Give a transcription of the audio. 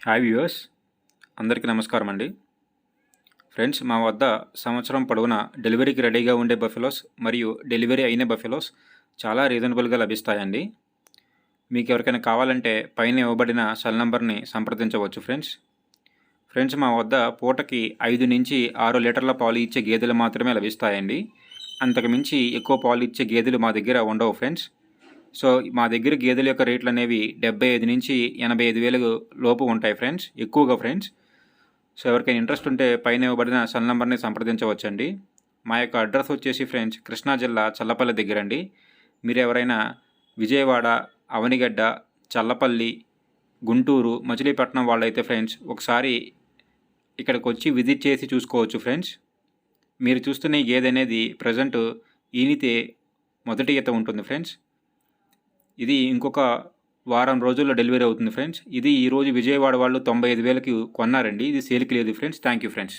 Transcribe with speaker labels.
Speaker 1: Hi viewers, అందరికీ నమస్కారం అండి. ఫ్రెండ్స్, మా వద్ద సంవత్సరం పొడవునా డెలివరీకి రెడీగా ఉండే బఫెలోస్ మరియు డెలివరీ అయిన బఫెలోస్ చాలా రీజనబుల్గా లభిస్తాయండి. మీకు ఎవరికైనా కావాలంటే పైన ఇవ్వబడిన సెల్ నంబర్ని సంప్రదించవచ్చు. ఫ్రెండ్స్, మా వద్ద పూటకి 5 నుంచి 6 లీటర్ల పాలు ఇచ్చే గేదెలు మాత్రమే లభిస్తాయండి. అంతకు మించి ఎక్కువ పాలు ఇచ్చే గేదెలు మా దగ్గర ఉండవు ఫ్రెండ్స్. సో మా దగ్గర గేదెల యొక్క రేట్లు అనేవి 75 నుంచి 85,000 లోపు ఉంటాయి ఫ్రెండ్స్, ఎక్కువగా ఫ్రెండ్స్. సో ఎవరికైనా ఇంట్రెస్ట్ ఉంటే పైన ఇవ్వబడిన సెల్ నెంబర్ని సంప్రదించవచ్చండి. మా యొక్క అడ్రస్ వచ్చేసి ఫ్రెండ్స్ కృష్ణా జిల్లా చల్లపల్లి దగ్గరండి. మీరు ఎవరైనా విజయవాడ, అవనిగడ్డ, చల్లపల్లి, గుంటూరు, మచిలీపట్నం వాళ్ళైతే ఫ్రెండ్స్ ఒకసారి ఇక్కడికి వచ్చి విజిట్ చేసి చూసుకోవచ్చు ఫ్రెండ్స్. మీరు చూస్తున్న ఈ గేదె అనేది ప్రజెంట్ ఈనితే మొదటి ఈత ఉంటుంది ఫ్రెండ్స్. ఇది ఇంకొక వారం రోజుల్లో డెలివరీ అవుతుంది ఫ్రెండ్స్. ఇది ఈరోజు విజయవాడ వాళ్ళు 95,000కి కొన్నారండి. ఇది సేల్కి లేదు ఫ్రెండ్స్. Thank you friends.